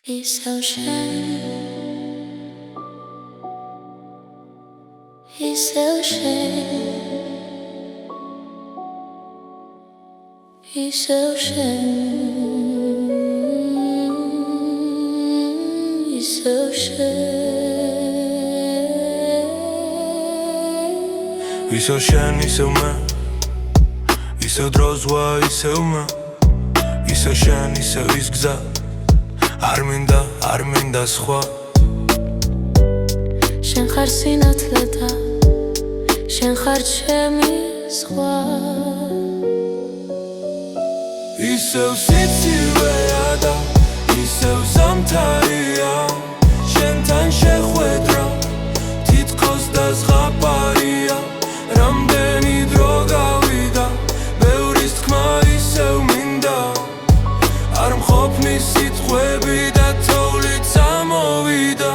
ისევ შენ ისევ შენ ისევ შენ ისევ შენ ისევ შენ ისევ მე ისევ დრო ზღვა ისევ მე ისევ შენ ისევ ის გზა არ მინდა სხვა შენ ხარ სინათლე და შენ ხარ ჩემი ზღვა ისევ სიცივეა და ისევ ზამთარია შენთან შეხვედრა თითქოს დაზღაპარია რამდენი დრო გავიდა ბევრის თქმა ისევ მინდა არ მყოფნი სიტყვები და თოვლიც ამოვიდა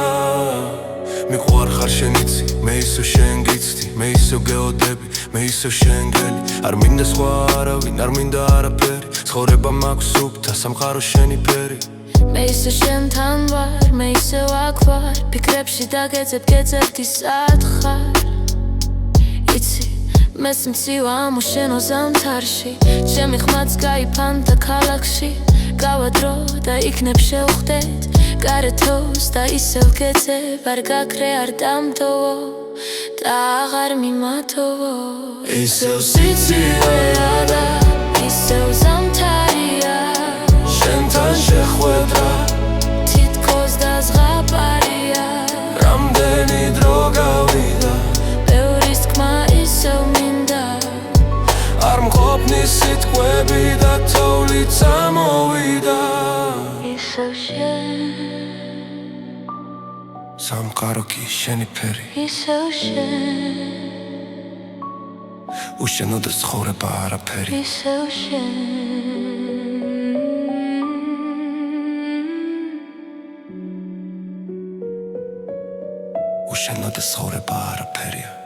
მიყვარ ხარ შენ იცი მე ისევ შენ გიცდი მე ისევ გეოდები მე ისევ შენ გელი არ მინდა სხვა არავინ არ მინდა არაფერი ცხოვრება მაქვს სუფთა სამყარო შენი ფერი მე ისევ შენთან ვარ მე ისევ აქ ვარ ფიქრებში დაგეძებ გეძებდი სად ხარ იცი მეს მცივა ამუშენო ზამთარში ჩემი ხმაც გაიფანტა ქალაქში გავა დრო და იქნებ შევხვდეთ გარეთოს და ისევ გეძებ არ გაქრე არ დამტოვო და აღარ მიმატოვო ისევ სიცივეა და ისევ ზამთარია შენთან შეხვედრა თითქოს დაზღაპარია რამდენი დრო გავიდა ბევრის თქმა ისევ მინდა არ მყოფნი სიტყვები და თოვლიც ამოვიდა ისევ შენ სამყარო კი შენი ფერი ისევ შენ უშენო და ცხოვრება არაფერი ისევ შენ უშენო და ცხოვრება არაფერია